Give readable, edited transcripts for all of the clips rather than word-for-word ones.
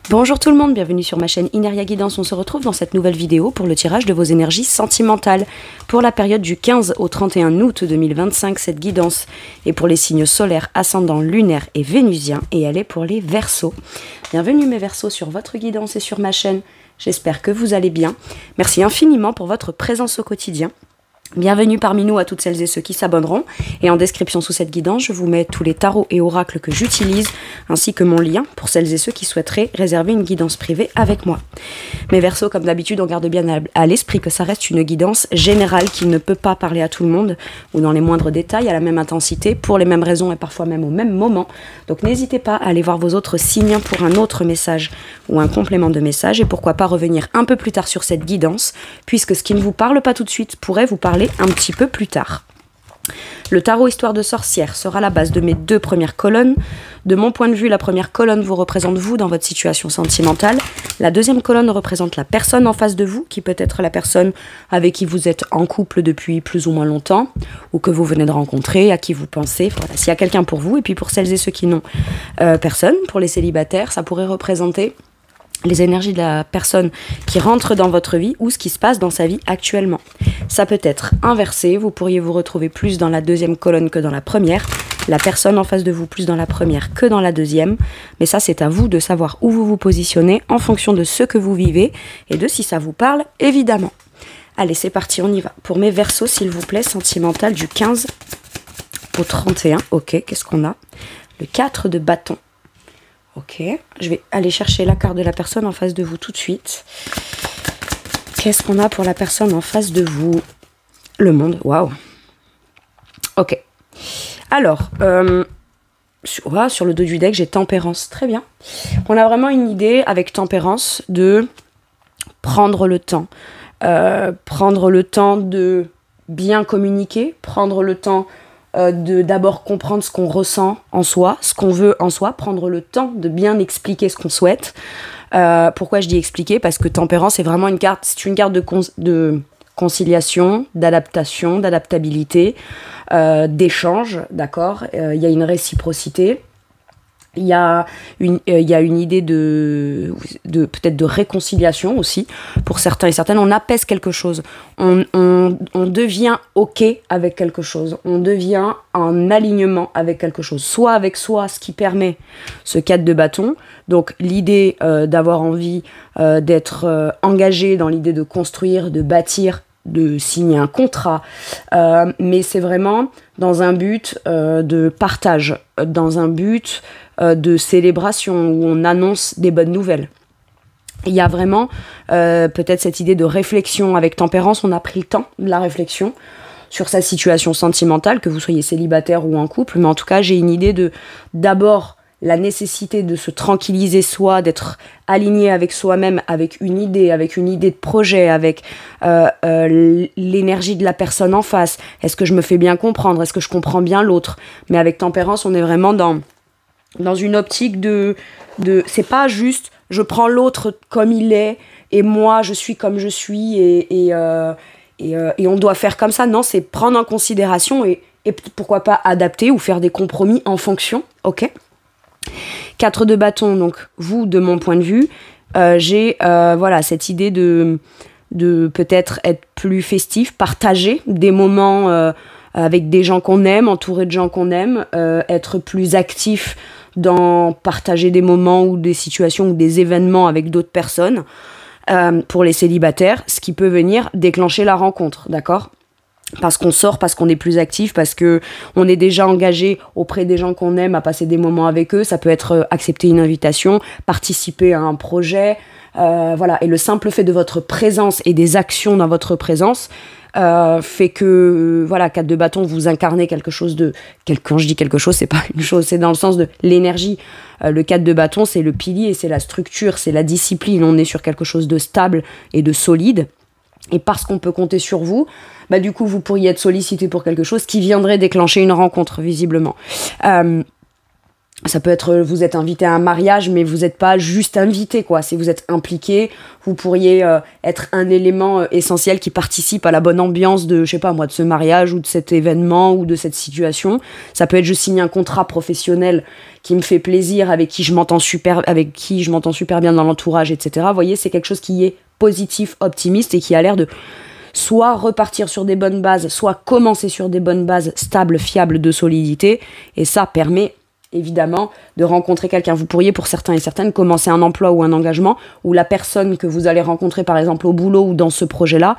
Bonjour tout le monde, bienvenue sur ma chaîne Ineria Guidance. On se retrouve dans cette nouvelle vidéo pour le tirage de vos énergies sentimentales. Pour la période du 15 au 31 août 2025, cette guidance est pour les signes solaires, ascendants, lunaires et vénusiens et elle est pour les Verseaux. Bienvenue mes Verseaux sur votre guidance et sur ma chaîne. J'espère que vous allez bien. Merci infiniment pour votre présence au quotidien. Bienvenue parmi nous à toutes celles et ceux qui s'abonneront. Et en description sous cette guidance, je vous mets tous les tarots et oracles que j'utilise, ainsi que mon lien pour celles et ceux qui souhaiteraient réserver une guidance privée avec moi. Mes Verseaux, comme d'habitude, on garde bien à l'esprit que ça reste une guidance générale qui ne peut pas parler à tout le monde, ou dans les moindres détails, à la même intensité, pour les mêmes raisons et parfois même au même moment. Donc n'hésitez pas à aller voir vos autres signes pour un autre message ou un complément de message, et pourquoi pas revenir un peu plus tard sur cette guidance, puisque ce qui ne vous parle pas tout de suite pourrait vous parler un petit peu plus tard. Le tarot Histoire de sorcière sera la base de mes deux premières colonnes. De mon point de vue, la première colonne vous représente vous dans votre situation sentimentale. La deuxième colonne représente la personne en face de vous, qui peut être la personne avec qui vous êtes en couple depuis plus ou moins longtemps, ou que vous venez de rencontrer, à qui vous pensez. Voilà, s'il y a quelqu'un pour vous, et puis pour celles et ceux qui n'ont personne, pour les célibataires, ça pourrait représenter les énergies de la personne qui rentre dans votre vie ou ce qui se passe dans sa vie actuellement. Ça peut être inversé, vous pourriez vous retrouver plus dans la deuxième colonne que dans la première, la personne en face de vous plus dans la première que dans la deuxième, mais ça c'est à vous de savoir où vous vous positionnez en fonction de ce que vous vivez et de si ça vous parle évidemment. Allez c'est parti, on y va. Pour mes Verseaux s'il vous plaît, sentimental du 15 au 31, ok, qu'est-ce qu'on a? Le 4 de bâton. Ok, je vais aller chercher la carte de la personne en face de vous tout de suite. Qu'est-ce qu'on a pour la personne en face de vous? Le monde, waouh. Ok. Alors, sur le dos du deck, j'ai tempérance. Très bien. On a vraiment une idée avec tempérance de prendre le temps. Prendre le temps de bien communiquer, prendre le temps de d'abord comprendre ce qu'on ressent en soi, ce qu'on veut en soi, prendre le temps de bien expliquer ce qu'on souhaite. Pourquoi je dis expliquer? Parce que tempérance, c'est vraiment une carte, c'est une carte de conciliation, d'adaptation, d'adaptabilité, d'échange, d'accord? Il y a une réciprocité. Il y a une idée de peut-être de réconciliation aussi pour certains et certaines. On apaise quelque chose, on devient ok avec quelque chose, on devient en alignement avec quelque chose, soit avec soi, ce qui permet ce 4 de bâton, donc l'idée d'avoir envie d'être engagé dans l'idée de construire, de bâtir, de signer un contrat, mais c'est vraiment dans un but de partage, dans un but de célébration où on annonce des bonnes nouvelles. Il y a vraiment peut-être cette idée de réflexion avec tempérance. On a pris le temps de la réflexion sur sa situation sentimentale, que vous soyez célibataire ou en couple, mais en tout cas j'ai une idée de d'abord la nécessité de se tranquilliser soi, d'être aligné avec soi-même, avec une idée de projet, avec l'énergie de la personne en face. Est-ce que je me fais bien comprendre? Est-ce que je comprends bien l'autre? Mais avec tempérance, on est vraiment dans une optique de c'est pas juste je prends l'autre comme il est et moi je suis comme je suis et on doit faire comme ça. Non, c'est prendre en considération et pourquoi pas adapter ou faire des compromis en fonction, ok? 4 de bâton, donc vous, de mon point de vue, j'ai voilà, cette idée de peut-être être plus festif, partager des moments avec des gens qu'on aime, entouré de gens qu'on aime, être plus actif dans partager des moments ou des situations ou des événements avec d'autres personnes pour les célibataires, ce qui peut venir déclencher la rencontre, d'accord ? Parce qu'on sort, parce qu'on est plus actif, parce que on est déjà engagé auprès des gens qu'on aime à passer des moments avec eux. Ça peut être accepter une invitation, participer à un projet, voilà. Et le simple fait de votre présence et des actions dans votre présence fait que, voilà, 4 de bâton, vous incarnez quelque chose de... Quand je dis quelque chose, c'est pas une chose, c'est dans le sens de l'énergie. Le 4 de bâton, c'est le pilier, c'est la structure, c'est la discipline. On est sur quelque chose de stable et de solide. Et parce qu'on peut compter sur vous, bah du coup, vous pourriez être sollicité pour quelque chose qui viendrait déclencher une rencontre, visiblement. Ça peut être, vous êtes invité à un mariage, mais vous n'êtes pas juste invité, quoi. Si vous êtes impliqué, vous pourriez être un élément essentiel qui participe à la bonne ambiance de, je sais pas moi, de ce mariage ou de cet événement ou de cette situation. Ça peut être, je signe un contrat professionnel qui me fait plaisir, avec qui je m'entends super bien dans l'entourage, etc. Vous voyez, c'est quelque chose qui est positif, optimiste et qui a l'air de soit repartir sur des bonnes bases, soit commencer sur des bonnes bases stables, fiables, de solidité. Et ça permet évidemment de rencontrer quelqu'un. Vous pourriez, pour certains et certaines, commencer un emploi ou un engagement où la personne que vous allez rencontrer, par exemple au boulot ou dans ce projet-là,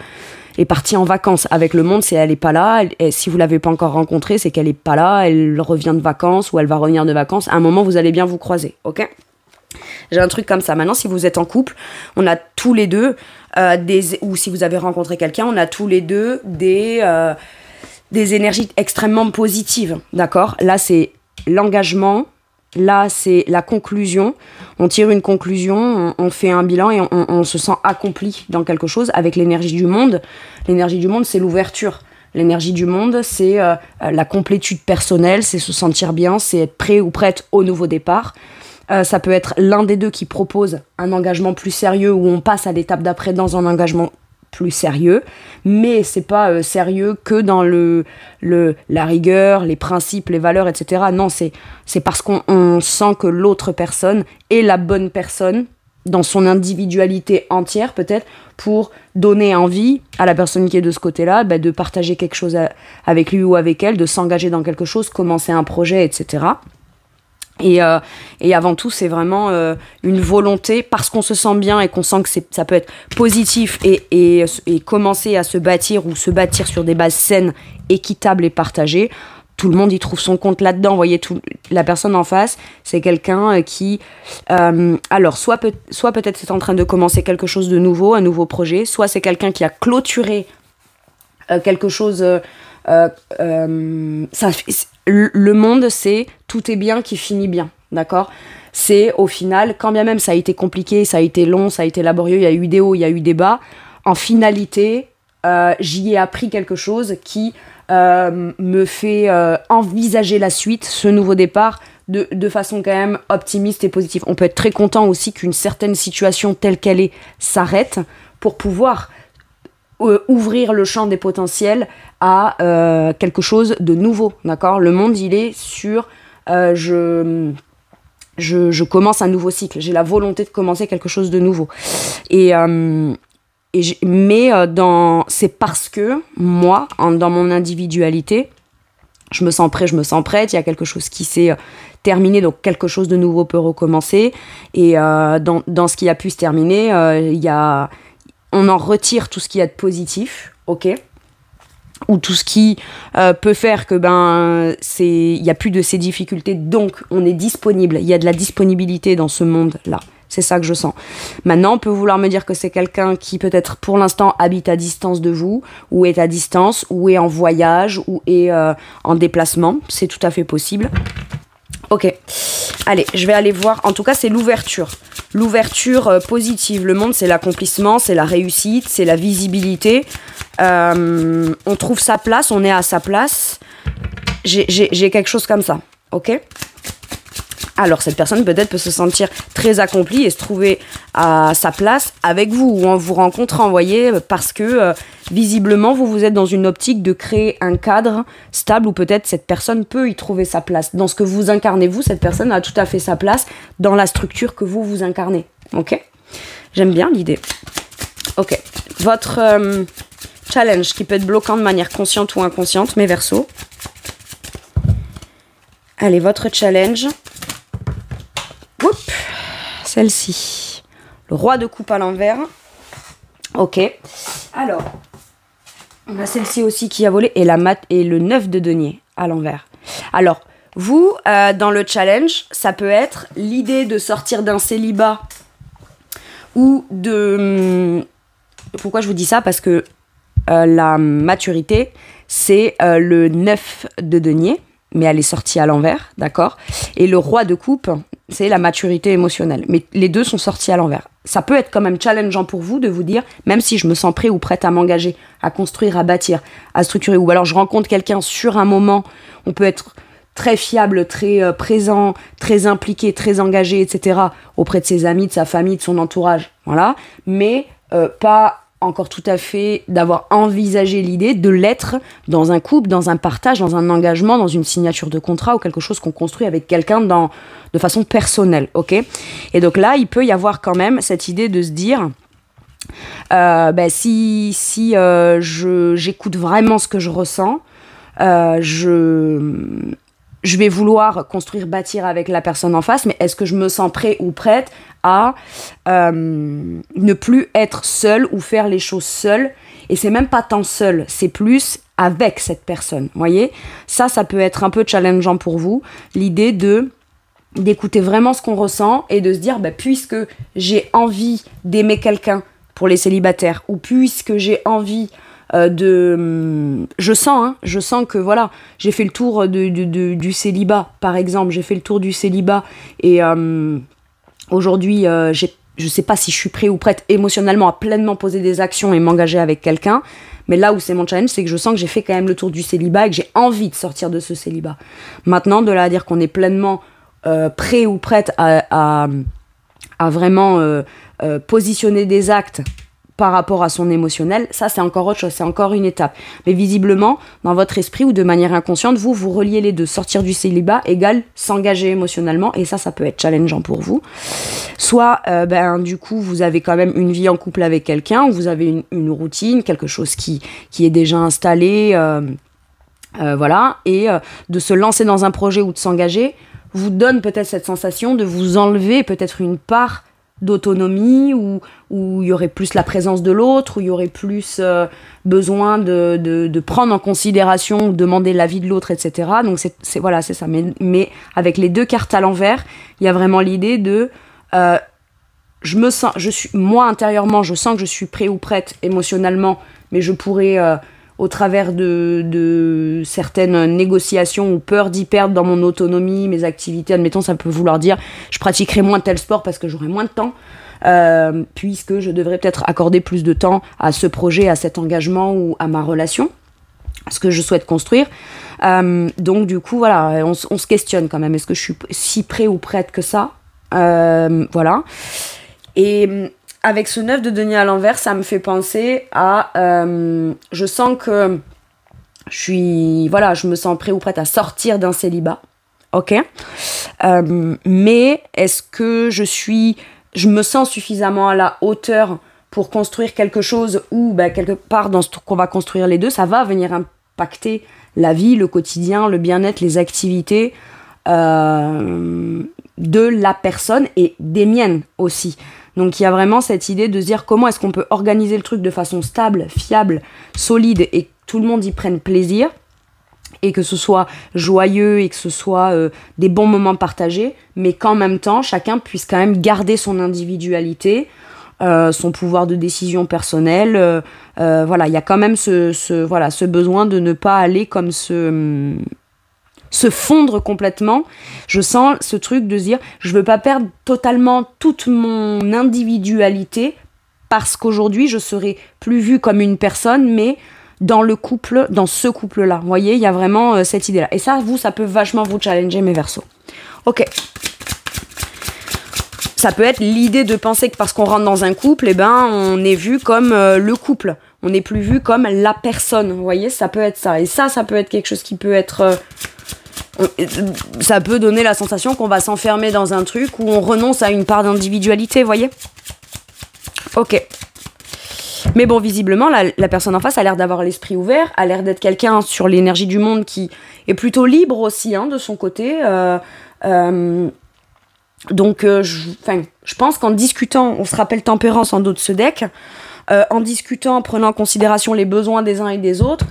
est partie en vacances avec le monde. Si elle n'est pas là, si vous ne l'avez pas encore rencontrée, c'est qu'elle n'est pas là, elle revient de vacances ou elle va revenir de vacances. À un moment, vous allez bien vous croiser, ok ? J'ai un truc comme ça. Maintenant, si vous êtes en couple, on a tous les deux, ou si vous avez rencontré quelqu'un, on a tous les deux des énergies extrêmement positives, d'accord ? Là, c'est l'engagement, là c'est la conclusion, on tire une conclusion, on fait un bilan et on se sent accompli dans quelque chose avec l'énergie du monde. L'énergie du monde, c'est l'ouverture. L'énergie du monde, c'est la complétude personnelle, c'est se sentir bien, c'est être prêt ou prête au nouveau départ. Ça peut être l'un des deux qui propose un engagement plus sérieux où on passe à l'étape d'après dans un engagement plus sérieux, mais c'est pas sérieux que dans la rigueur, les principes, les valeurs, etc. Non, c'est parce qu'on sent que l'autre personne est la bonne personne dans son individualité entière, peut-être, pour donner envie à la personne qui est de ce côté-là, de partager quelque chose avec lui ou avec elle, de s'engager dans quelque chose, commencer un projet, etc. Et avant tout, c'est vraiment une volonté, parce qu'on se sent bien et qu'on sent que ça peut être positif et commencer à se bâtir ou se bâtir sur des bases saines, équitables et partagées. Tout le monde y trouve son compte là-dedans. Vous voyez, la personne en face, c'est quelqu'un qui... alors, soit peut-être c'est en train de commencer quelque chose de nouveau, un nouveau projet, soit c'est quelqu'un qui a clôturé quelque chose... le monde, c'est tout est bien qui finit bien, d'accord ? C'est au final, quand bien même ça a été compliqué, ça a été long, ça a été laborieux, il y a eu des hauts, il y a eu des bas, en finalité, j'y ai appris quelque chose qui me fait envisager la suite, ce nouveau départ, de façon quand même optimiste et positive. On peut être très content aussi qu'une certaine situation telle qu'elle est s'arrête pour pouvoir ouvrir le champ des potentiels à quelque chose de nouveau, d'accord ? Le monde, il est sur je commence un nouveau cycle, j'ai la volonté de commencer quelque chose de nouveau. C'est parce que moi, dans mon individualité, je me sens prêt, je me sens prête, il y a quelque chose qui s'est terminé, donc quelque chose de nouveau peut recommencer. Et dans ce qui a pu se terminer, on en retire tout ce qu'il y a de positif, ok ? Ou tout ce qui peut faire que il n'y a plus de ces difficultés, donc on est disponible. Il y a de la disponibilité dans ce monde-là. C'est ça que je sens. Maintenant, on peut vouloir me dire que c'est quelqu'un qui peut-être pour l'instant habite à distance de vous, ou est à distance, ou est en voyage, ou est en déplacement. C'est tout à fait possible. Ok. Allez, je vais aller voir. En tout cas, c'est l'ouverture. L'ouverture positive. Le monde, c'est l'accomplissement, c'est la réussite, c'est la visibilité. On trouve sa place, on est à sa place. J'ai quelque chose comme ça. Ok ? Alors, cette personne peut-être peut se sentir très accomplie et se trouver à sa place avec vous ou en vous rencontrant, vous voyez, parce que visiblement, vous êtes dans une optique de créer un cadre stable où peut-être cette personne peut y trouver sa place. Dans ce que vous incarnez, vous, cette personne a tout à fait sa place dans la structure que vous incarnez. Ok ? J'aime bien l'idée. Ok. Votre challenge qui peut être bloquant de manière consciente ou inconsciente, mes Verseaux. Allez, votre challenge... Oups, celle-ci. Le roi de coupe à l'envers. Ok. Alors, on a celle-ci aussi qui a volé. Et le 9 de denier à l'envers. Alors, vous, dans le challenge, ça peut être l'idée de sortir d'un célibat ou de... Pourquoi je vous dis ça ? Parce que la maturité, c'est le 9 de denier. Mais elle est sortie à l'envers, d'accord ? Et le roi de coupe, c'est la maturité émotionnelle. Mais les deux sont sortis à l'envers. Ça peut être quand même challengeant pour vous de vous dire, même si je me sens prêt ou prête à m'engager, à construire, à bâtir, à structurer, ou alors je rencontre quelqu'un sur un moment, on peut être très fiable, très présent, très impliqué, très engagé, etc. auprès de ses amis, de sa famille, de son entourage, voilà. Mais pas encore tout à fait d'avoir envisagé l'idée de l'être dans un couple, dans un partage, dans un engagement, dans une signature de contrat ou quelque chose qu'on construit avec quelqu'un de façon personnelle, ok? Et donc là, il peut y avoir quand même cette idée de se dire, si j'écoute vraiment ce que je ressens, je vais vouloir construire, bâtir avec la personne en face, mais est-ce que je me sens prêt ou prête à ne plus être seule ou faire les choses seule? Et c'est même pas tant seule, c'est plus avec cette personne, voyez? Ça peut être un peu challengeant pour vous, l'idée d'écouter vraiment ce qu'on ressent et de se dire, puisque j'ai envie d'aimer quelqu'un pour les célibataires, ou puisque j'ai envie je sens que voilà, j'ai fait le tour du célibat, par exemple, j'ai fait le tour du célibat et aujourd'hui je sais pas si je suis prêt ou prête émotionnellement à pleinement poser des actions et m'engager avec quelqu'un, mais là où c'est mon challenge, c'est que je sens que j'ai fait quand même le tour du célibat et que j'ai envie de sortir de ce célibat. Maintenant, de là à dire qu'on est pleinement prêt ou prête à vraiment positionner des actes par rapport à son émotionnel, ça c'est encore autre chose, c'est encore une étape. Mais visiblement, dans votre esprit ou de manière inconsciente, vous reliez les deux. Sortir du célibat égale s'engager émotionnellement, et ça peut être challengeant pour vous. Soit, du coup, vous avez quand même une vie en couple avec quelqu'un, ou vous avez une routine, quelque chose qui est déjà installé, voilà, et de se lancer dans un projet ou de s'engager vous donne peut-être cette sensation de vous enlever peut-être une part d'autonomie, où il y aurait plus la présence de l'autre, où il y aurait plus besoin de prendre en considération ou demander l'avis de l'autre, etc. Donc c'est ça. Mais avec les deux cartes à l'envers, il y a vraiment l'idée de moi intérieurement, je sens que je suis prêt ou prête émotionnellement, mais je pourrais au travers de certaines négociations ou peur d'y perdre dans mon autonomie, mes activités, admettons, ça peut vouloir dire je pratiquerai moins tel sport parce que j'aurai moins de temps, puisque je devrais peut-être accorder plus de temps à ce projet, à cet engagement ou à ma relation, à ce que je souhaite construire. Donc du coup, voilà, on se questionne quand même, est-ce que je suis si prêt ou prête que ça, voilà. Et avec ce 9 de denier à l'envers, ça me fait penser à... je sens que je me sens prêt ou prête à sortir d'un célibat. Ok. Mais est-ce que je me sens suffisamment à la hauteur pour construire quelque chose où, quelque part dans ce qu'on va construire les deux, ça va venir impacter la vie, le quotidien, le bien-être, les activités de la personne et des miennes aussi. Donc il y a vraiment cette idée de se dire comment est-ce qu'on peut organiser le truc de façon stable, fiable, solide et que tout le monde y prenne plaisir et que ce soit joyeux et que ce soit des bons moments partagés, mais qu'en même temps chacun puisse quand même garder son individualité, son pouvoir de décision personnelle. Voilà, il y a quand même ce besoin de ne pas aller comme se fondre complètement. Je sens ce truc de se dire je veux pas perdre totalement toute mon individualité parce qu'aujourd'hui je serai plus vue comme une personne, mais dans ce couple-là. Vous voyez, il y a vraiment cette idée-là. Et ça peut vachement vous challenger, mes Verseaux. Ok. Ça peut être l'idée de penser que parce qu'on rentre dans un couple, on est vu comme le couple. On n'est plus vu comme la personne. Vous voyez, ça peut être ça. Et ça peut être quelque chose qui peut être... ça peut donner la sensation qu'on va s'enfermer dans un truc où on renonce à une part d'individualité, vous voyez ? Ok. Mais bon, visiblement, la personne en face a l'air d'avoir l'esprit ouvert, a l'air d'être quelqu'un sur l'énergie du monde qui est plutôt libre aussi, de son côté. Donc, je pense qu'en discutant, on se rappelle Tempérance en dos de ce deck, en discutant, en prenant en considération les besoins des uns et des autres,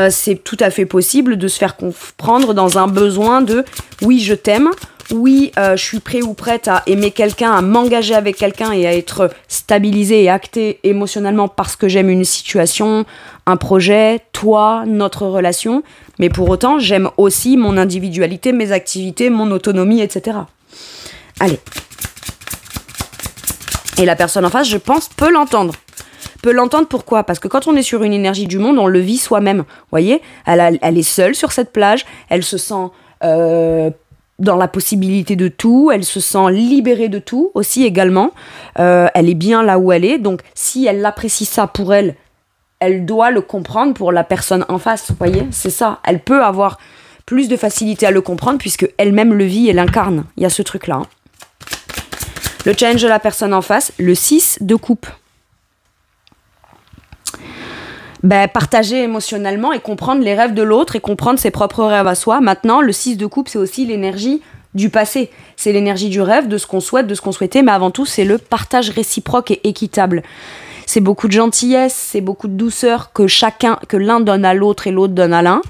c'est tout à fait possible de se faire comprendre dans un besoin de « oui, je t'aime », oui, je suis prêt ou prête à aimer quelqu'un, à m'engager avec quelqu'un et à être stabilisé et acté émotionnellement parce que j'aime une situation, un projet, toi, notre relation. Mais pour autant, j'aime aussi mon individualité, mes activités, mon autonomie, etc. Allez. Et la personne en face, je pense, peut l'entendre. Pourquoi ? Parce que quand on est sur une énergie du monde, on le vit soi-même. Vous voyez ? Elle est seule sur cette plage, elle se sent dans la possibilité de tout, elle se sent libérée de tout aussi également, elle est bien là où elle est, donc si elle apprécie ça pour elle, elle doit le comprendre pour la personne en face, vous voyez, c'est ça, elle peut avoir plus de facilité à le comprendre puisque elle-même le vit et l'incarne, il y a ce truc-là. Hein. Le challenge de la personne en face, le 6 de coupe. Partager émotionnellement et comprendre les rêves de l'autre et comprendre ses propres rêves à soi. Maintenant, le 6 de coupe, c'est aussi l'énergie du passé. C'est l'énergie du rêve, de ce qu'on souhaite, de ce qu'on souhaitait, mais avant tout, c'est le partage réciproque et équitable. C'est beaucoup de gentillesse, c'est beaucoup de douceur que l'un donne à l'autre et l'autre donne à l'un.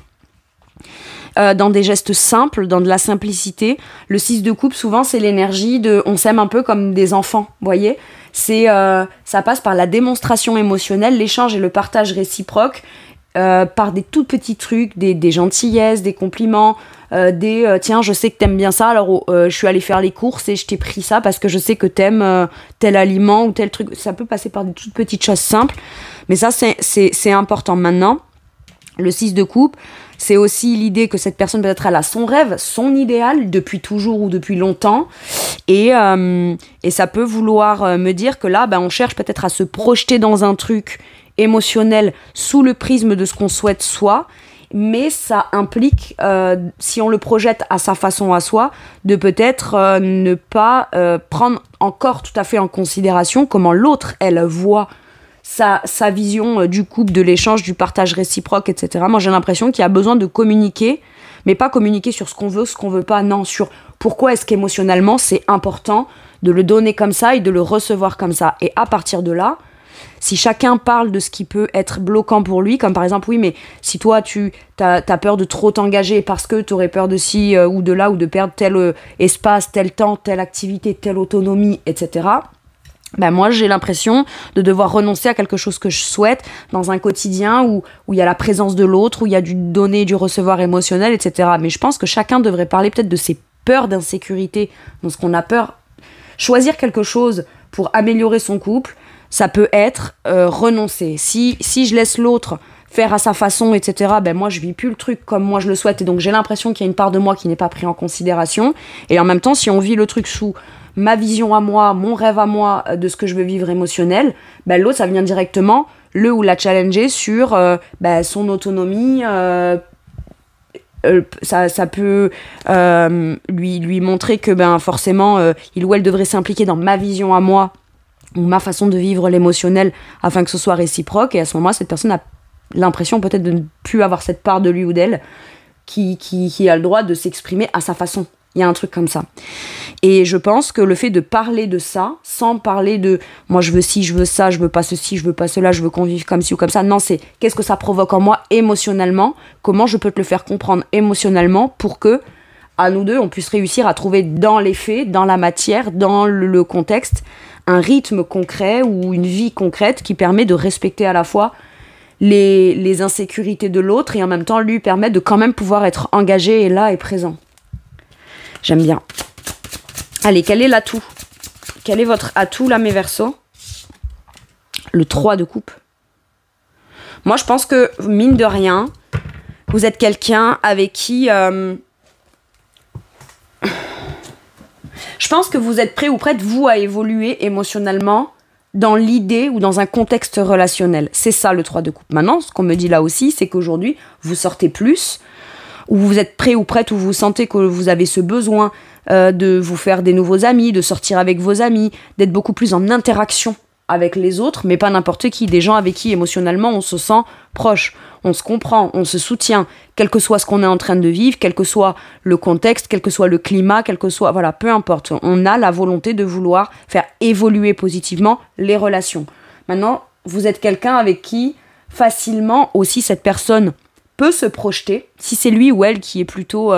Dans des gestes simples, dans de la simplicité. Le 6 de coupe, souvent, c'est l'énergie de... On s'aime un peu comme des enfants, vous voyez ? Ça passe par la démonstration émotionnelle, l'échange et le partage réciproque, par des tout petits trucs, des gentillesses, des compliments, tiens, je sais que t'aimes bien ça, alors je suis allée faire les courses et je t'ai pris ça parce que je sais que t'aimes tel aliment ou tel truc. Ça peut passer par des toutes petites choses simples, mais ça, c'est important. Maintenant, le 6 de coupe, c'est aussi l'idée que cette personne peut-être elle a son rêve, son idéal depuis toujours ou depuis longtemps, et ça peut vouloir me dire que là, on cherche peut-être à se projeter dans un truc émotionnel sous le prisme de ce qu'on souhaite soi, mais ça implique, si on le projette à sa façon à soi, de peut-être ne pas prendre encore tout à fait en considération comment l'autre, elle, voit sa vision du couple, de l'échange, du partage réciproque, etc. Moi, j'ai l'impression qu'il y a besoin de communiquer, mais pas communiquer sur ce qu'on veut pas, non, sur pourquoi est-ce qu'émotionnellement, c'est important de le donner comme ça et de le recevoir comme ça. Et à partir de là, si chacun parle de ce qui peut être bloquant pour lui, comme par exemple, oui, mais si toi, t'as peur de trop t'engager parce que t'aurais peur de ci ou de là, ou de perdre tel espace, tel temps, telle activité, telle autonomie, etc., moi, j'ai l'impression de devoir renoncer à quelque chose que je souhaite dans un quotidien où il y a la présence de l'autre, où il y a du donner et du recevoir émotionnel, etc. Mais je pense que chacun devrait parler peut-être de ses peurs d'insécurité, dans ce qu'on a peur. Choisir quelque chose pour améliorer son couple, ça peut être renoncer. Si je laisse l'autre faire à sa façon, etc., moi, je vis plus le truc comme moi je le souhaite. Et donc, j'ai l'impression qu'il y a une part de moi qui n'est pas prise en considération. Et en même temps, si on vit le truc sous ma vision à moi, mon rêve à moi de ce que je veux vivre émotionnel, l'autre, ça vient directement le ou la challenger sur son autonomie. Ça peut lui montrer que forcément, il ou elle devrait s'impliquer dans ma vision à moi ou ma façon de vivre l'émotionnel afin que ce soit réciproque. Et à ce moment-là, cette personne a l'impression peut-être de ne plus avoir cette part de lui ou d'elle qui a le droit de s'exprimer à sa façon. Il y a un truc comme ça. Et je pense que le fait de parler de ça, sans parler de « moi je veux ci, je veux ça, je veux pas ceci, je veux pas cela, je veux qu'on vive comme ci ou comme ça », non, c'est qu'est-ce que ça provoque en moi émotionnellement, comment je peux te le faire comprendre émotionnellement pour que, à nous deux, on puisse réussir à trouver dans les faits, dans la matière, dans le contexte, un rythme concret ou une vie concrète qui permet de respecter à la fois les insécurités de l'autre et en même temps lui permettre de quand même pouvoir être engagé et là et présent. J'aime bien. Allez, quel est l'atout ? Quel est votre atout là, mes Verseaux ? Le 3 de coupe. Moi, je pense que, mine de rien, vous êtes quelqu'un avec qui... Je pense que vous êtes prêt ou prête, vous, à évoluer émotionnellement dans l'idée ou dans un contexte relationnel. C'est ça, le 3 de coupe. Maintenant, ce qu'on me dit là aussi, c'est qu'aujourd'hui, vous sortez plus, ou vous êtes prêt ou prête, ou vous sentez que vous avez ce besoin de vous faire des nouveaux amis, de sortir avec vos amis, d'être beaucoup plus en interaction avec les autres, mais pas n'importe qui, des gens avec qui émotionnellement on se sent proche, on se comprend, on se soutient, quel que soit ce qu'on est en train de vivre, quel que soit le contexte, quel que soit le climat, quel que soit, voilà, peu importe, on a la volonté de vouloir faire évoluer positivement les relations. Maintenant, vous êtes quelqu'un avec qui facilement aussi cette personne peut se projeter, si c'est lui ou elle qui est plutôt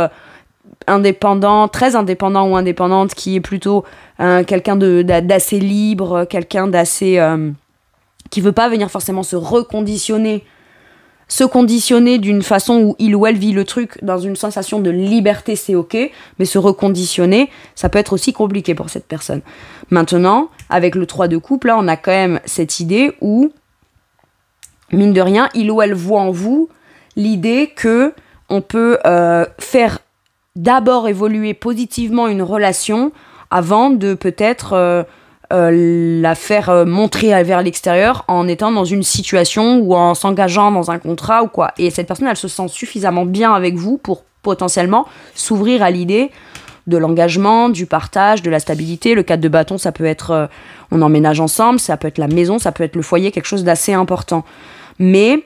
indépendant, très indépendant ou indépendante, qui est plutôt quelqu'un d'assez libre, quelqu'un d'assez... qui veut pas venir forcément se conditionner d'une façon où il ou elle vit le truc dans une sensation de liberté, c'est ok, mais se reconditionner, ça peut être aussi compliqué pour cette personne. Maintenant, avec le 3 de coupe, là, on a quand même cette idée où, mine de rien, il ou elle voit en vous l'idée que on peut faire d'abord évoluer positivement une relation avant de peut-être la faire montrer vers l'extérieur en étant dans une situation ou en s'engageant dans un contrat ou quoi. Et cette personne, elle se sent suffisamment bien avec vous pour potentiellement s'ouvrir à l'idée de l'engagement, du partage, de la stabilité. Le 4 de bâton, ça peut être on emménage ensemble, ça peut être la maison, ça peut être le foyer, quelque chose d'assez important. Mais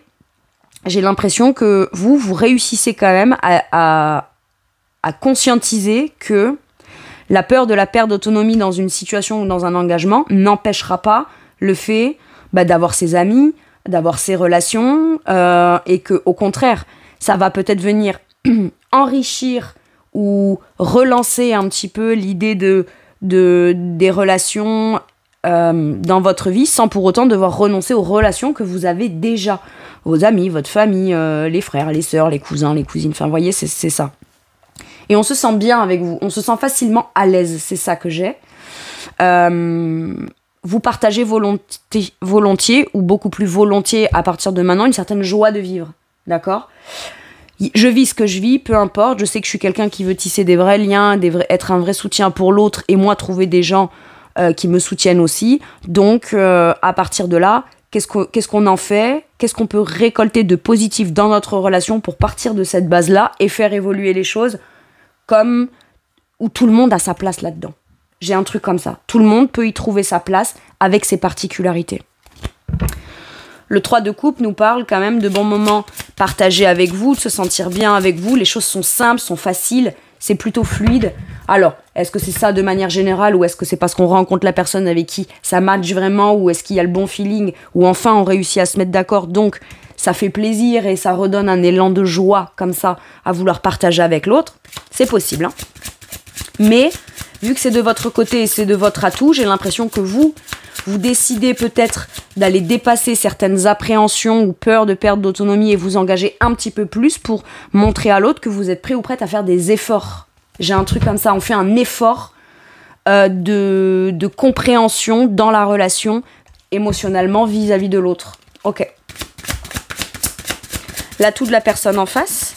j'ai l'impression que vous réussissez quand même à conscientiser que la peur de la perte d'autonomie dans une situation ou dans un engagement n'empêchera pas le fait d'avoir ses amis, d'avoir ses relations, et que au contraire, ça va peut-être venir enrichir ou relancer un petit peu l'idée des relations dans votre vie sans pour autant devoir renoncer aux relations que vous avez déjà. Vos amis, votre famille, les frères, les sœurs, les cousins, les cousines, enfin vous voyez, c'est ça. Et on se sent bien avec vous, on se sent facilement à l'aise, c'est ça que j'ai. Vous partagez volontiers ou beaucoup plus volontiers à partir de maintenant une certaine joie de vivre, d'accord ? Je vis ce que je vis, peu importe, je sais que je suis quelqu'un qui veut tisser des vrais liens, être un vrai soutien pour l'autre et moi trouver des gens qui me soutiennent aussi. Donc à partir de là, qu'est-ce qu'on en fait ? Qu'est-ce qu'on peut récolter de positif dans notre relation pour partir de cette base-là et faire évoluer les choses comme où tout le monde a sa place là-dedans. J'ai un truc comme ça. Tout le monde peut y trouver sa place avec ses particularités. Le 3 de coupe nous parle quand même de bons moments partagés avec vous, de se sentir bien avec vous. Les choses sont simples, sont faciles, c'est plutôt fluide. Alors, est-ce que c'est ça de manière générale ou est-ce que c'est parce qu'on rencontre la personne avec qui ça match vraiment ou est-ce qu'il y a le bon feeling ou enfin on réussit à se mettre d'accord, donc ça fait plaisir et ça redonne un élan de joie comme ça à vouloir partager avec l'autre. C'est possible, hein. Mais vu que c'est de votre côté et c'est de votre atout, j'ai l'impression que vous décidez peut-être d'aller dépasser certaines appréhensions ou peurs de perte d'autonomie et vous engager un petit peu plus pour montrer à l'autre que vous êtes prêt ou prête à faire des efforts. J'ai un truc comme ça, on fait un effort de compréhension dans la relation émotionnellement vis-à-vis de l'autre. Ok. L'atout de la personne en face.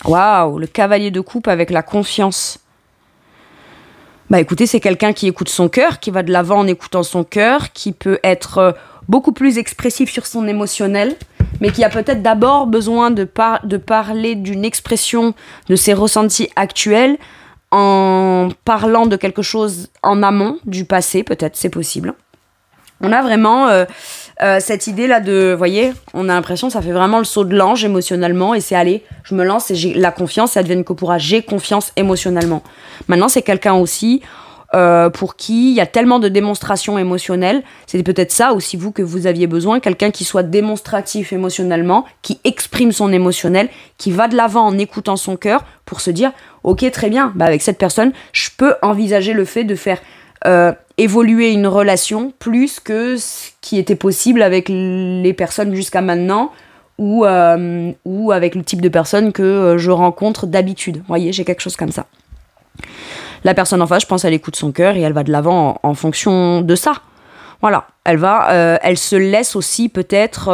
Waouh, le cavalier de coupe avec la confiance. Écoutez, c'est quelqu'un qui écoute son cœur, qui va de l'avant en écoutant son cœur, qui peut être beaucoup plus expressif sur son émotionnel, mais qui a peut-être d'abord besoin de parler d'une expression de ses ressentis actuels en parlant de quelque chose en amont du passé, peut-être, c'est possible. On a vraiment cette idée-là de, vous voyez, on a l'impression que ça fait vraiment le saut de l'ange émotionnellement et c'est allez, je me lance et j'ai la confiance, ça advienne que pourra, j'ai confiance émotionnellement. Maintenant, c'est quelqu'un aussi pour qui il y a tellement de démonstrations émotionnelles, c'est peut-être ça aussi vous que vous aviez besoin, quelqu'un qui soit démonstratif émotionnellement, qui exprime son émotionnel, qui va de l'avant en écoutant son cœur pour se dire, ok, très bien, avec cette personne, je peux envisager le fait de faire évoluer une relation plus que ce qui était possible avec les personnes jusqu'à maintenant ou avec le type de personnes que je rencontre d'habitude. Vous voyez, j'ai quelque chose comme ça. La personne en face, je pense, elle écoute son cœur et elle va de l'avant en fonction de ça. Voilà, elle se laisse aussi peut-être...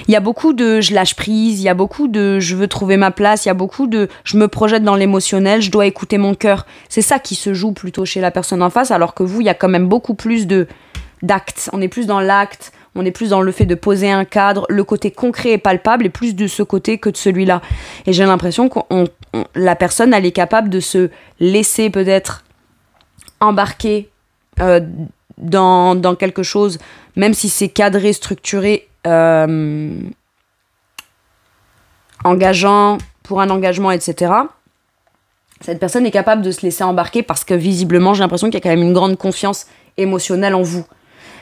Il y a beaucoup de je lâche prise, il y a beaucoup de je veux trouver ma place, il y a beaucoup de je me projette dans l'émotionnel, je dois écouter mon cœur. C'est ça qui se joue plutôt chez la personne en face, alors que vous, il y a quand même beaucoup plus d'actes. On est plus dans l'acte, on est plus dans le fait de poser un cadre, le côté concret et palpable est plus de ce côté que de celui-là. Et j'ai l'impression que la personne, elle est capable de se laisser peut-être embarquer dans quelque chose, même si c'est cadré, structuré, engageant pour un engagement, etc. Cette personne est capable de se laisser embarquer parce que visiblement j'ai l'impression qu'il y a quand même une grande confiance émotionnelle en vous,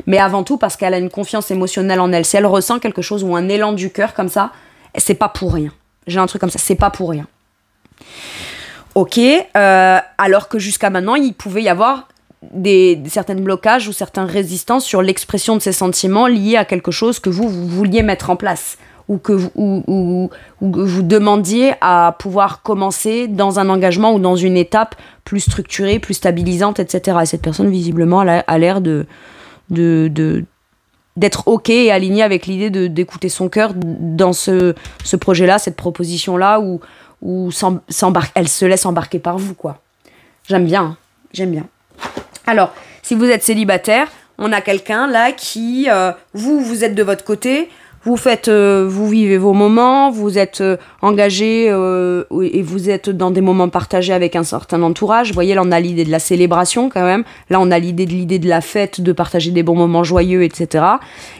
mais avant tout parce qu'elle a une confiance émotionnelle en elle. Si elle ressent quelque chose ou un élan du cœur comme ça, c'est pas pour rien. J'ai un truc comme ça, c'est pas pour rien. Ok, alors que jusqu'à maintenant il pouvait y avoir certains blocages ou certaines résistances sur l'expression de ces sentiments liés à quelque chose que vous vouliez mettre en place ou que vous demandiez à pouvoir commencer dans un engagement ou dans une étape plus structurée, plus stabilisante, etc. Et cette personne, visiblement, a l'air d'être ok et aligné avec l'idée d'écouter son cœur dans ce projet-là, cette proposition-là, où elle se laisse embarquer par vous, quoi. J'aime bien, hein. J'aime bien. Alors, si vous êtes célibataire, on a quelqu'un là qui, vous êtes de votre côté, vous vivez vos moments, vous êtes engagé et vous êtes dans des moments partagés avec un certain entourage. Vous voyez, là, on a l'idée de la célébration quand même. Là, on a l'idée de la fête, de partager des bons moments joyeux, etc.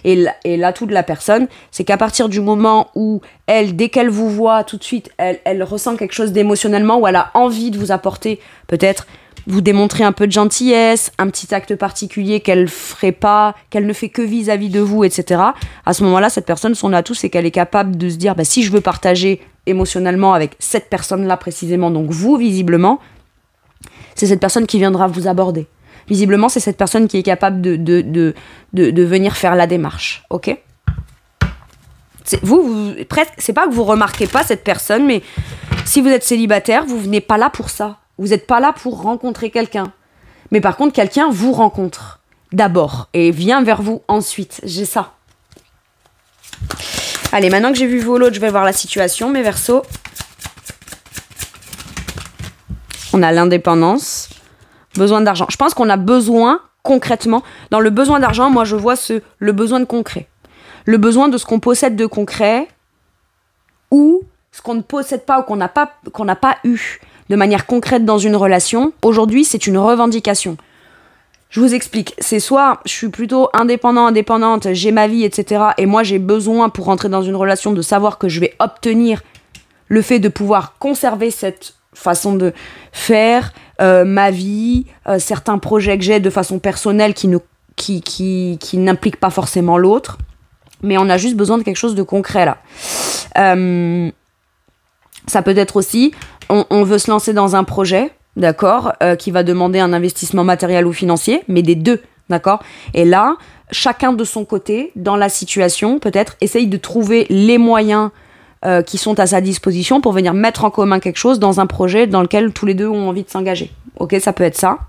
Et l'atout de la personne, c'est qu'à partir du moment où elle, dès qu'elle vous voit, tout de suite, elle ressent quelque chose d'émotionnellement, ou elle a envie de vous apporter peut-être vous démontrer un peu de gentillesse, un petit acte particulier qu'elle ferait pas, qu'elle ne fait que vis-à-vis de vous, etc. À ce moment-là, cette personne, son atout, c'est qu'elle est capable de se dire, bah, si je veux partager émotionnellement avec cette personne-là précisément, donc vous, visiblement, c'est cette personne qui viendra vous aborder. Visiblement, c'est cette personne qui est capable de venir faire la démarche, ok ? Presque, c'est pas que vous remarquez pas cette personne, mais si vous êtes célibataire, vous venez pas là pour ça. Vous n'êtes pas là pour rencontrer quelqu'un. Mais par contre, quelqu'un vous rencontre d'abord et vient vers vous ensuite. J'ai ça. Allez, maintenant que j'ai vu vos lots, je vais voir la situation, mes Verseaux. On a l'indépendance, besoin d'argent. Je pense qu'on a besoin, concrètement, dans le besoin d'argent, moi je vois le besoin de concret. Le besoin de ce qu'on possède de concret ou ce qu'on ne possède pas ou qu'on n'a pas eu de manière concrète dans une relation. Aujourd'hui, c'est une revendication. Je vous explique. C'est soit je suis plutôt indépendante, j'ai ma vie, etc. Et moi, j'ai besoin pour rentrer dans une relation de savoir que je vais obtenir le fait de pouvoir conserver cette façon de faire, ma vie, certains projets que j'ai de façon personnelle qui n'impliquent pas forcément l'autre. Mais on a juste besoin de quelque chose de concret là. Ça peut être aussi, on veut se lancer dans un projet, d'accord, qui va demander un investissement matériel ou financier, mais des deux, d'accord. Et là, chacun de son côté, dans la situation, peut-être, essaye de trouver les moyens qui sont à sa disposition pour venir mettre en commun quelque chose dans un projet dans lequel tous les deux ont envie de s'engager. Ok, ça peut être ça.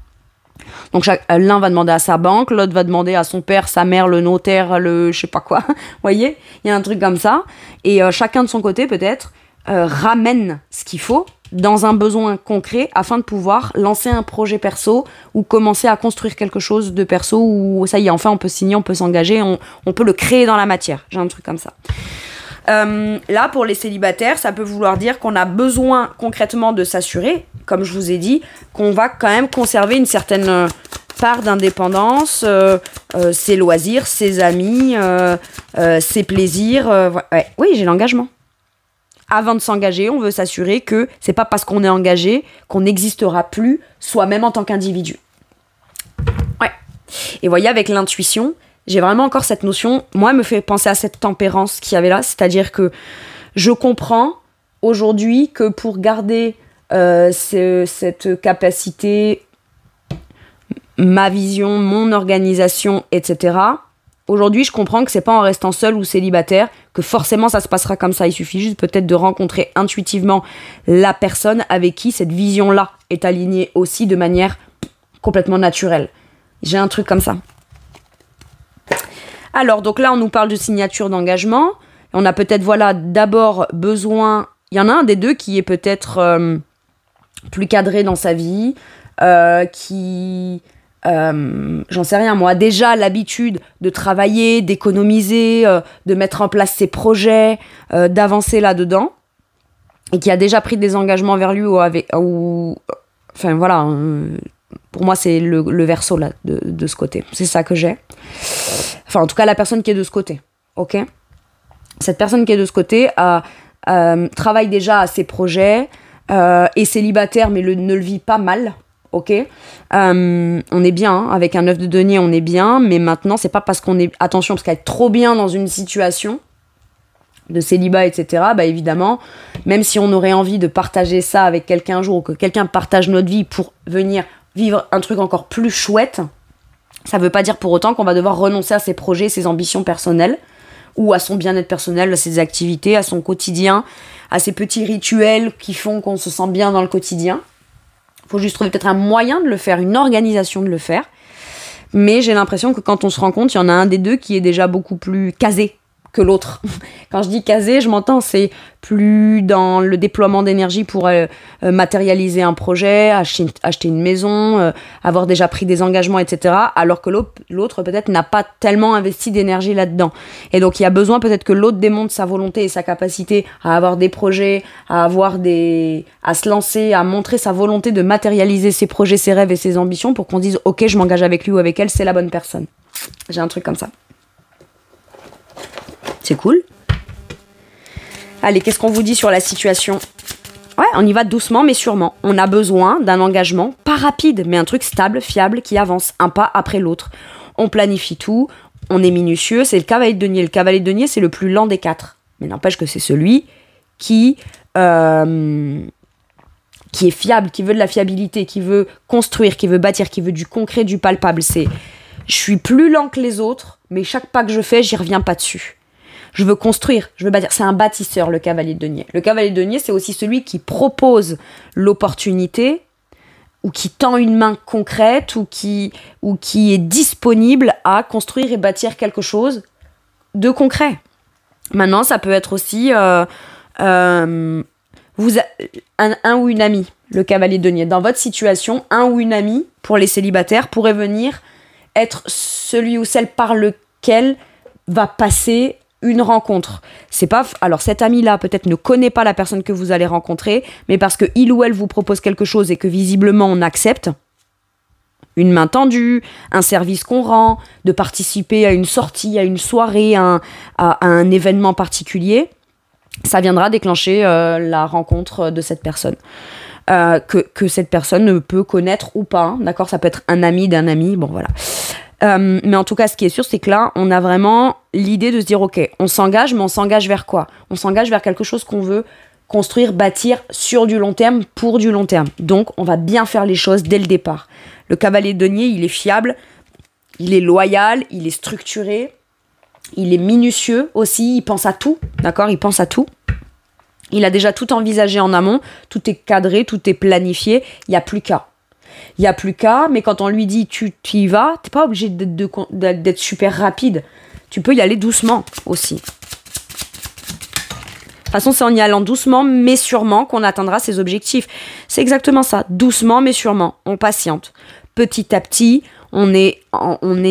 Donc l'un va demander à sa banque, l'autre va demander à son père, sa mère, le notaire, le je sais pas quoi. Vous voyez, il y a un truc comme ça. Et chacun de son côté, peut-être, ramène ce qu'il faut dans un besoin concret afin de pouvoir lancer un projet perso ou commencer à construire quelque chose de perso où ça y est, enfin on peut signer, on peut s'engager, on peut le créer dans la matière. J'ai un truc comme ça. Là, pour les célibataires, ça peut vouloir dire qu'on a besoin concrètement de s'assurer, comme je vous ai dit, qu'on va quand même conserver une certaine part d'indépendance, ses loisirs, ses amis, ses plaisirs. Ouais. Oui, j'ai l'engagement. Avant de s'engager, on veut s'assurer que c'est pas parce qu'on est engagé qu'on n'existera plus soi-même en tant qu'individu. Ouais. Et voyez, avec l'intuition, j'ai vraiment encore cette notion, moi, elle me fait penser à cette tempérance qu'il y avait là, c'est-à-dire que je comprends aujourd'hui que pour garder cette capacité, ma vision, mon organisation, etc., aujourd'hui, je comprends que c'est pas en restant seul ou célibataire que forcément ça se passera comme ça. Il suffit juste peut-être de rencontrer intuitivement la personne avec qui cette vision-là est alignée aussi de manière complètement naturelle. J'ai un truc comme ça. Alors, donc là, on nous parle de signature d'engagement. On a peut-être, voilà, d'abord besoin... Il y en a un des deux qui est peut-être plus cadré dans sa vie, qui... j'en sais rien, moi, déjà l'habitude de travailler, d'économiser, de mettre en place ses projets, d'avancer là-dedans, et qui a déjà pris des engagements vers lui enfin, voilà... Pour moi, c'est le Verseau, là, de ce côté. C'est ça que j'ai. Enfin, en tout cas, la personne qui est de ce côté. Ok ? Cette personne qui est de ce côté travaille déjà à ses projets, est célibataire, mais ne le vit pas mal. Ok ? On est bien, hein, avec un œuf de denier, on est bien, mais maintenant, c'est pas parce qu'on est... Attention, parce qu'être trop bien dans une situation de célibat, etc., bah évidemment, même si on aurait envie de partager ça avec quelqu'un un jour, ou que quelqu'un partage notre vie pour venir vivre un truc encore plus chouette, ça veut pas dire pour autant qu'on va devoir renoncer à ses projets, ses ambitions personnelles, ou à son bien-être personnel, à ses activités, à son quotidien, à ses petits rituels qui font qu'on se sent bien dans le quotidien. Faut juste trouver peut-être un moyen de le faire, une organisation de le faire. Mais j'ai l'impression que quand on se rend compte, il y en a un des deux qui est déjà beaucoup plus casé que l'autre. Quand je dis casé, je m'entends, c'est plus dans le déploiement d'énergie pour matérialiser un projet, acheter une maison, avoir déjà pris des engagements, etc. Alors que l'autre peut-être n'a pas tellement investi d'énergie là-dedans. Et donc il y a besoin peut-être que l'autre démontre sa volonté et sa capacité à avoir des projets, à se lancer, à montrer sa volonté de matérialiser ses projets, ses rêves et ses ambitions pour qu'on dise « Ok, je m'engage avec lui ou avec elle, c'est la bonne personne. » J'ai un truc comme ça. C'est cool. Allez, qu'est-ce qu'on vous dit sur la situation ? Ouais, on y va doucement mais sûrement. On a besoin d'un engagement, pas rapide, mais un truc stable, fiable, qui avance, un pas après l'autre. On planifie tout, on est minutieux, c'est le cavalier de denier. Le cavalier de denier, c'est le plus lent des 4. Mais n'empêche que c'est celui qui est fiable, qui veut de la fiabilité, qui veut construire, qui veut bâtir, qui veut du concret, du palpable. Je suis plus lent que les autres, mais chaque pas que je fais, j'y reviens pas dessus. Je veux construire, je veux bâtir. C'est un bâtisseur, le cavalier de denier. Le cavalier de denier, c'est aussi celui qui propose l'opportunité ou qui tend une main concrète ou qui est disponible à construire et bâtir quelque chose de concret. Maintenant, ça peut être aussi un ou une amie, le cavalier de denier. Dans votre situation, un ou une amie, pour les célibataires, pourrait venir être celui ou celle par lequel va passer une rencontre. C'est pas alors cet ami-là peut-être ne connaît pas la personne que vous allez rencontrer, mais parce que il ou elle vous propose quelque chose et que visiblement on accepte, une main tendue, un service qu'on rend, de participer à une sortie, à une soirée, à un événement particulier, ça viendra déclencher la rencontre de cette personne. Que cette personne peut connaître ou pas, hein, d'accord ? Ça peut être un ami d'un ami, bon voilà. Mais en tout cas, ce qui est sûr, c'est que là, on a vraiment l'idée de se dire, ok, on s'engage, mais on s'engage vers quoi ? On s'engage vers quelque chose qu'on veut construire, bâtir sur du long terme, pour du long terme. Donc, on va bien faire les choses dès le départ. Le cavalier de denier, il est fiable, il est loyal, il est structuré, il est minutieux aussi, il pense à tout, d'accord ? Il pense à tout. Il a déjà tout envisagé en amont, tout est cadré, tout est planifié, il n'y a plus qu'à. Il n'y a plus qu'à, mais quand on lui dit tu y vas, t'es pas obligé d'être super rapide. Tu peux y aller doucement aussi. De toute façon, c'est en y allant doucement, mais sûrement qu'on atteindra ses objectifs. C'est exactement ça. Doucement, mais sûrement. On patiente. Petit à petit, on est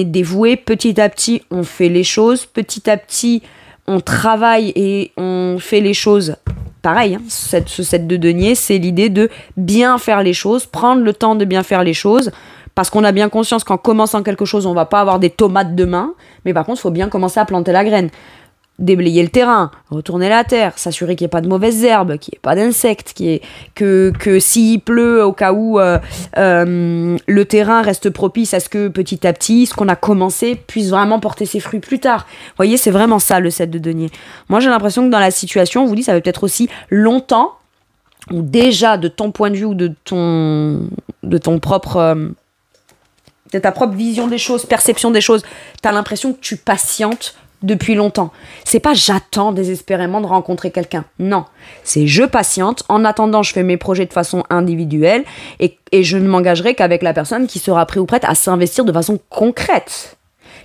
dévoué. Petit à petit, on fait les choses. Petit à petit, on travaille et on fait les choses. Pareil, hein, ce set de denier, c'est l'idée de bien faire les choses, prendre le temps de bien faire les choses, parce qu'on a bien conscience qu'en commençant quelque chose, on va pas avoir des tomates demain, mais par contre, il faut bien commencer à planter la graine. Déblayer le terrain, retourner la terre, s'assurer qu'il n'y ait pas de mauvaises herbes, qu'il n'y ait pas d'insectes, que s'il pleut, au cas où le terrain reste propice à ce que petit à petit, ce qu'on a commencé puisse vraiment porter ses fruits plus tard. Vous voyez, c'est vraiment ça le set de denier. Moi, j'ai l'impression que dans la situation, on vous dit, ça va peut-être aussi longtemps, ou déjà de ton point de vue ou de ton propre... de ta propre vision des choses, perception des choses, t'as l'impression que tu patientes depuis longtemps. C'est pas j'attends désespérément de rencontrer quelqu'un. Non. C'est je patiente. En attendant, je fais mes projets de façon individuelle et je ne m'engagerai qu'avec la personne qui sera prête ou prête à s'investir de façon concrète.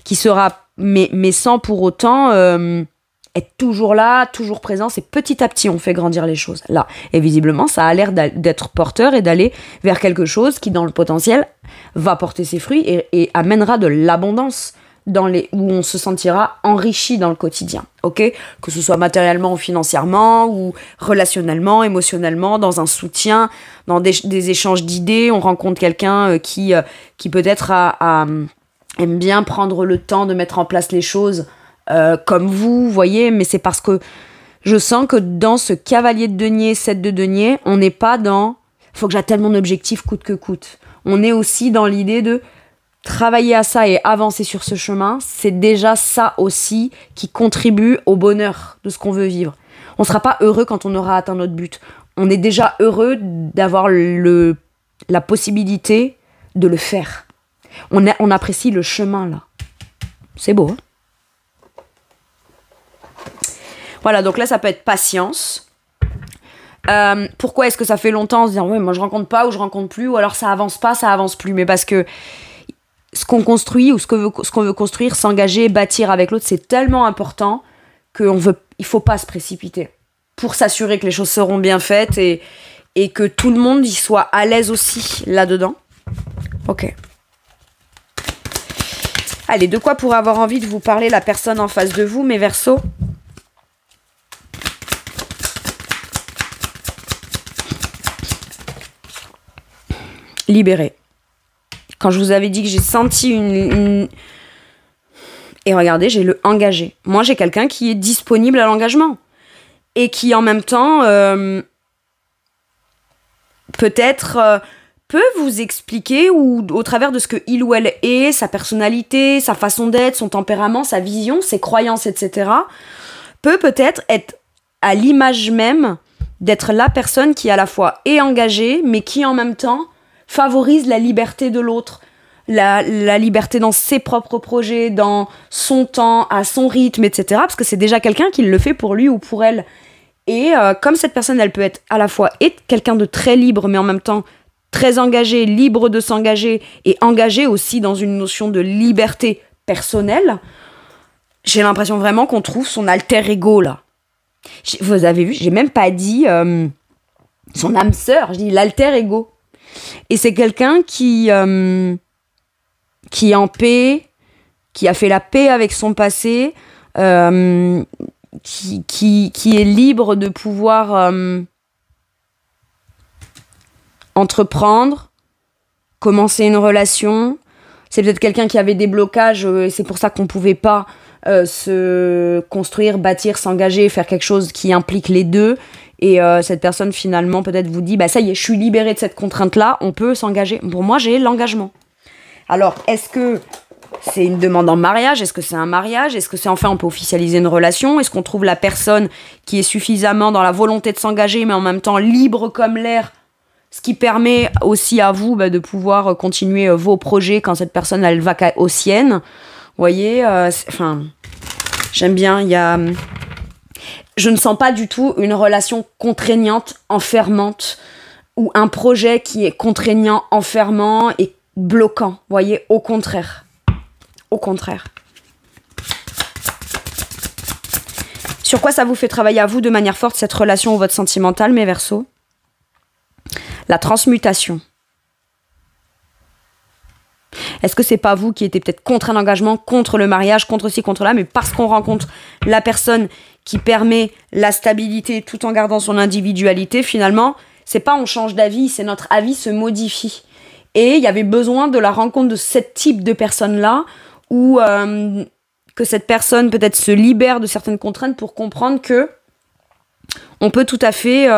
Qui sera, mais sans pour autant être toujours là, toujours présent. C'est petit à petit, on fait grandir les choses. Là. Et visiblement, ça a l'air d'être porteur et d'aller vers quelque chose qui, dans le potentiel, va porter ses fruits et amènera de l'abondance. Où on se sentira enrichi dans le quotidien, ok ? Que ce soit matériellement ou financièrement, ou relationnellement, émotionnellement, dans un soutien, dans des échanges d'idées. On rencontre quelqu'un qui peut-être aime bien prendre le temps de mettre en place les choses comme vous voyez, mais c'est parce que je sens que dans ce cavalier de denier, set de denier, on n'est pas dans « faut que j'atteigne mon objectif coûte que coûte ». On est aussi dans l'idée de travailler à ça et avancer sur ce chemin, c'est déjà ça aussi qui contribue au bonheur de ce qu'on veut vivre. On ne sera pas heureux quand on aura atteint notre but. On est déjà heureux d'avoir la possibilité de le faire. On apprécie le chemin, là. C'est beau, hein ? Voilà, donc là, ça peut être patience. Pourquoi est-ce que ça fait longtemps en se disant « oui, moi, je rencontre pas ou je rencontre plus » ou alors « ça avance pas, ça avance plus ». Mais parce que ce qu'on construit ou ce qu'on veut construire, s'engager, bâtir avec l'autre, c'est tellement important il faut pas se précipiter pour s'assurer que les choses seront bien faites et que tout le monde y soit à l'aise aussi là-dedans. Ok. Allez, de quoi pourrait avoir envie de vous parler la personne en face de vous, mes Verseaux? Libéré. Quand je vous avais dit que j'ai senti une... Et regardez, j'ai le engagé. Moi, j'ai quelqu'un qui est disponible à l'engagement. Et qui, en même temps, peut-être peut vous expliquer, ou au travers de ce que il ou elle est, sa personnalité, sa façon d'être, son tempérament, sa vision, ses croyances, etc., peut-être être à l'image même d'être la personne qui, à la fois, est engagée, mais qui, en même temps, favorise la liberté de l'autre. La liberté dans ses propres projets, dans son temps, à son rythme, etc. Parce que c'est déjà quelqu'un qui le fait pour lui ou pour elle. Et comme cette personne, elle peut être à la fois quelqu'un de très libre, mais en même temps très engagé, libre de s'engager, et engagé aussi dans une notion de liberté personnelle, j'ai l'impression vraiment qu'on trouve son alter ego, là. Vous avez vu, j'ai même pas dit son âme sœur, je dis l'alter ego. Et c'est quelqu'un qui est en paix, qui a fait la paix avec son passé, qui est libre de pouvoir entreprendre, commencer une relation. C'est peut-être quelqu'un qui avait des blocages, et c'est pour ça qu'on pouvait pas se construire, bâtir, s'engager, faire quelque chose qui implique les deux. Et cette personne, finalement, peut-être vous dit, bah ça y est, je suis libérée de cette contrainte-là, on peut s'engager. Pour moi, j'ai l'engagement. Alors, est-ce que c'est une demande en mariage? Est-ce que c'est un mariage? Est-ce que c'est enfin on peut officialiser une relation? Est-ce qu'on trouve la personne qui est suffisamment dans la volonté de s'engager, mais en même temps libre comme l'air, ce qui permet aussi à vous de pouvoir continuer vos projets quand cette personne elle va aux siennes? Vous voyez, j'aime bien. Je ne sens pas du tout une relation contraignante, enfermante, ou un projet qui est contraignant, enfermant et bloquant. Vous voyez, au contraire. Au contraire. Sur quoi ça vous fait travailler à vous de manière forte, cette relation ou votre sentimental, mes Verseaux? La transmutation. Est-ce que c'est pas vous qui étiez peut-être contre un engagement, contre le mariage, contre ci, contre là, mais parce qu'on rencontre la personne qui permet la stabilité tout en gardant son individualité, finalement, c'est pas on change d'avis, c'est notre avis se modifie. Et il y avait besoin de la rencontre de ce type de personne-là, ou que cette personne peut-être se libère de certaines contraintes pour comprendre que on peut tout à fait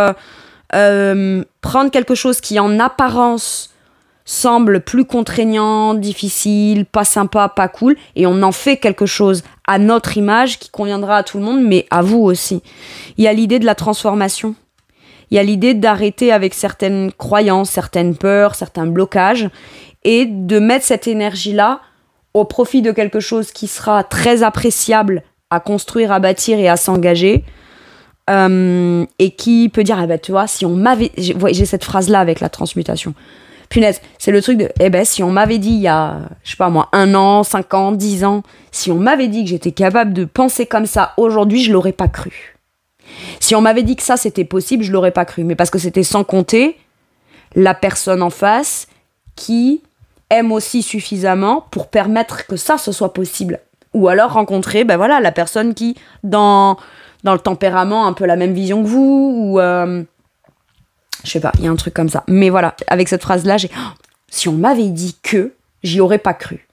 prendre quelque chose qui en apparence semble plus contraignant, difficile, pas sympa, pas cool, et on en fait quelque chose à notre image qui conviendra à tout le monde, mais à vous aussi. Il y a l'idée de la transformation. Il y a l'idée d'arrêter avec certaines croyances, certaines peurs, certains blocages, et de mettre cette énergie-là au profit de quelque chose qui sera très appréciable à construire, à bâtir et à s'engager, et qui peut dire, tu vois, si on m'avait... J'ai cette phrase-là avec la transmutation. Punaise, c'est le truc de, si on m'avait dit il y a, je sais pas moi, 1 an, 5 ans, 10 ans, si on m'avait dit que j'étais capable de penser comme ça aujourd'hui, je l'aurais pas cru. Si on m'avait dit que ça c'était possible, je l'aurais pas cru. Mais parce que c'était sans compter la personne en face qui aime aussi suffisamment pour permettre que ça, ce soit possible. Ou alors rencontrer, la personne qui, dans le tempérament, un peu la même vision que vous, ou... je sais pas, il y a un truc comme ça. Mais voilà, avec cette phrase-là, si on m'avait dit que, j'y aurais pas cru.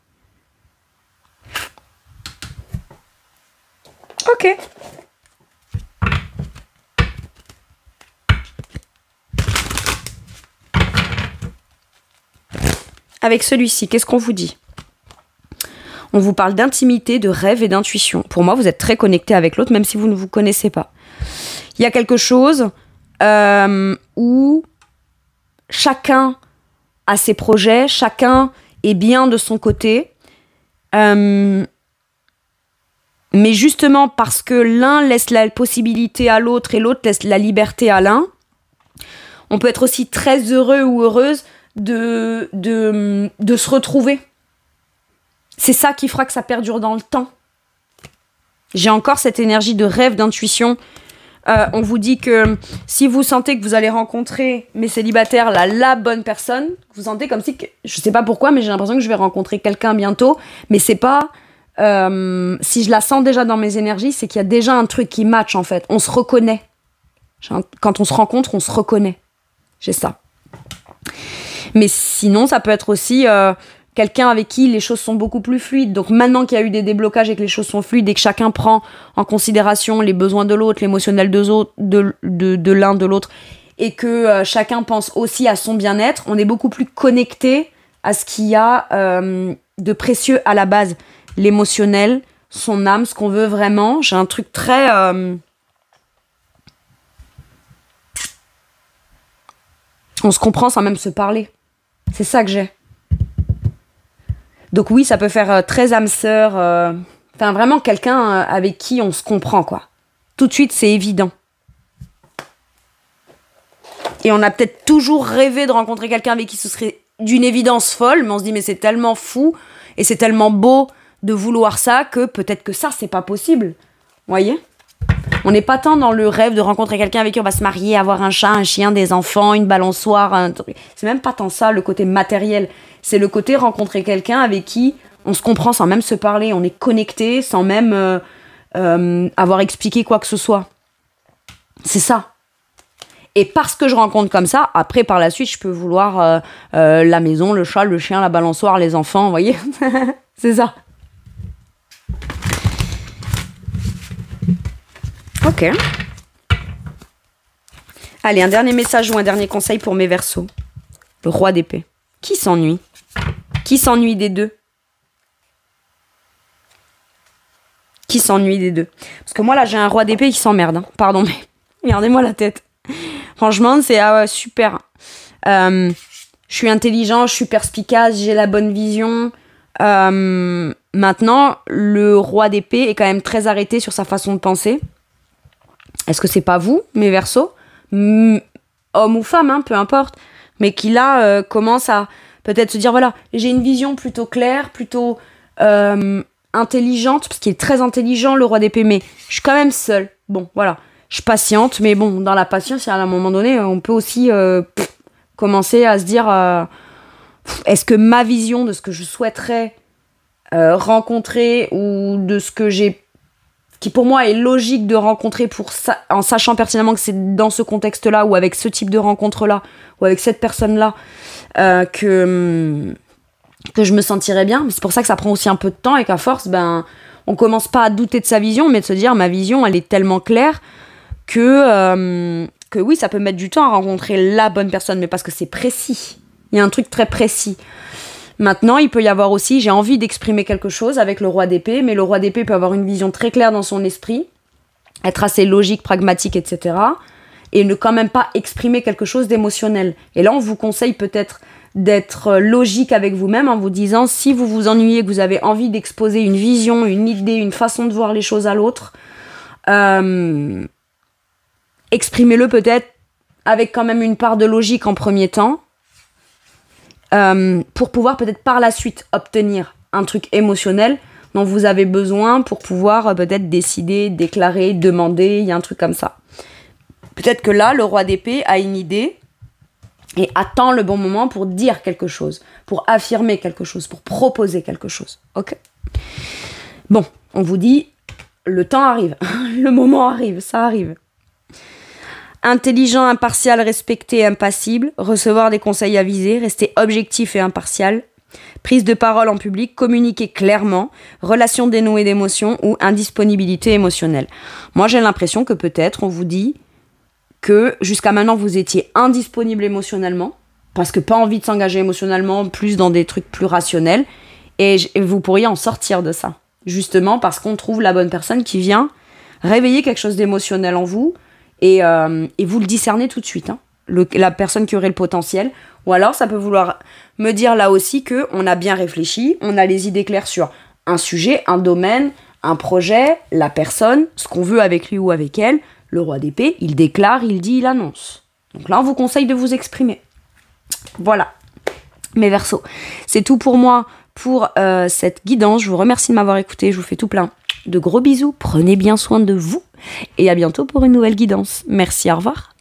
Ok. Avec celui-ci, qu'est-ce qu'on vous dit? On vous parle d'intimité, de rêve et d'intuition. Pour moi, vous êtes très connecté avec l'autre, même si vous ne vous connaissez pas. Il y a quelque chose... où chacun a ses projets, chacun est bien de son côté, mais justement parce que l'un laisse la possibilité à l'autre et l'autre laisse la liberté à l'un, on peut être aussi très heureux ou heureuse de se retrouver c'est ça qui fera que ça perdure dans le temps. J'ai encore cette énergie de rêve, d'intuition. On vous dit que si vous sentez que vous allez rencontrer mes célibataires, la bonne personne, vous sentez comme si, je sais pas pourquoi, mais j'ai l'impression que je vais rencontrer quelqu'un bientôt, mais c'est pas, si je la sens déjà dans mes énergies, c'est qu'il y a déjà un truc qui match en fait, on se reconnaît. Quand on se rencontre, on se reconnaît. J'ai ça. Mais sinon, ça peut être aussi quelqu'un avec qui les choses sont beaucoup plus fluides. Donc maintenant qu'il y a eu des déblocages et que les choses sont fluides et que chacun prend en considération les besoins de l'autre, l'émotionnel de l'un de l'autre, et que chacun pense aussi à son bien-être, on est beaucoup plus connecté à ce qu'il y a de précieux à la base. L'émotionnel, son âme, ce qu'on veut vraiment. J'ai un truc très... on se comprend sans même se parler. C'est ça que j'ai. Donc oui, ça peut faire très âme sœur. Enfin, vraiment quelqu'un avec qui on se comprend, quoi. Tout de suite, c'est évident. Et on a peut-être toujours rêvé de rencontrer quelqu'un avec qui ce serait d'une évidence folle, mais on se dit, mais c'est tellement fou et c'est tellement beau de vouloir ça que peut-être que ça, c'est pas possible. Vous voyez ? On n'est pas tant dans le rêve de rencontrer quelqu'un avec qui on va se marier, avoir un chat, un chien, des enfants, une balançoire, un truc. C'est même pas tant ça, le côté matériel. C'est le côté rencontrer quelqu'un avec qui on se comprend sans même se parler, on est connecté sans même avoir expliqué quoi que ce soit. C'est ça. Et parce que je rencontre comme ça, après, par la suite, je peux vouloir la maison, le chat, le chien, la balançoire, les enfants, vous voyez. C'est ça. Ok. Allez, un dernier message ou un dernier conseil pour mes Verseaux. Le roi d'épée. Qui s'ennuie ? Qui s'ennuie des deux ? Qui s'ennuie des deux ? Parce que moi, là, j'ai un roi d'épée qui s'emmerde. Hein. Pardon, mais regardez-moi la tête. Franchement, c'est super. Je suis intelligent, je suis perspicace, j'ai la bonne vision. Maintenant, le roi d'épée est quand même très arrêté sur sa façon de penser. Est-ce que c'est pas vous, mes Verseaux, homme ou femme, hein, peu importe, mais qui là commence à peut-être se dire, voilà, j'ai une vision plutôt claire, plutôt intelligente, parce qu'il est très intelligent, le roi d'épée, mais je suis quand même seule. Bon, voilà, je patiente, mais bon, dans la patience, à un moment donné, on peut aussi commencer à se dire, est-ce que ma vision de ce que je souhaiterais rencontrer ou de ce que j'ai qui pour moi est logique de rencontrer en sachant pertinemment que c'est dans ce contexte-là ou avec ce type de rencontre-là ou avec cette personne-là que je me sentirais bien. Mais c'est pour ça que ça prend aussi un peu de temps et qu'à force, on commence pas à douter de sa vision, mais de se dire, ma vision, elle est tellement claire que oui, ça peut mettre du temps à rencontrer la bonne personne, mais parce que c'est précis. Il y a un truc très précis. Maintenant, il peut y avoir aussi, j'ai envie d'exprimer quelque chose avec le roi d'épée, mais le roi d'épée peut avoir une vision très claire dans son esprit, être assez logique, pragmatique, etc. Et ne quand même pas exprimer quelque chose d'émotionnel. Et là, on vous conseille peut-être d'être logique avec vous-même en vous disant, si vous vous ennuyez, que vous avez envie d'exposer une vision, une idée, une façon de voir les choses à l'autre, exprimez-le peut-être avec quand même une part de logique en premier temps, pour pouvoir peut-être par la suite obtenir un truc émotionnel dont vous avez besoin pour pouvoir peut-être décider, déclarer, demander, il y a un truc comme ça. Peut-être que là, le roi d'épée a une idée et attend le bon moment pour dire quelque chose, pour affirmer quelque chose, pour proposer quelque chose. Ok ? Bon, on vous dit, le temps arrive, le moment arrive, ça arrive. Intelligent, impartial, respecté, impassible, recevoir des conseils avisés, rester objectif et impartial, prise de parole en public, communiquer clairement, relation dénouée d'émotions ou indisponibilité émotionnelle. Moi, j'ai l'impression que peut-être on vous dit que jusqu'à maintenant, vous étiez indisponible émotionnellement, parce que pas envie de s'engager émotionnellement, plus dans des trucs plus rationnels, et vous pourriez en sortir de ça, justement parce qu'on trouve la bonne personne qui vient réveiller quelque chose d'émotionnel en vous, et vous le discernez tout de suite, hein, la personne qui aurait le potentiel. Ou alors ça peut vouloir me dire là aussi qu'on a bien réfléchi, on a les idées claires sur un sujet, un domaine, un projet, la personne, ce qu'on veut avec lui ou avec elle. Le roi d'épée, il déclare, il dit, il annonce. Donc là, on vous conseille de vous exprimer. Voilà. Mes Verseaux, c'est tout pour moi pour cette guidance. Je vous remercie de m'avoir écouté. Je vous fais tout plein de gros bisous. Prenez bien soin de vous et à bientôt pour une nouvelle guidance. Merci, au revoir.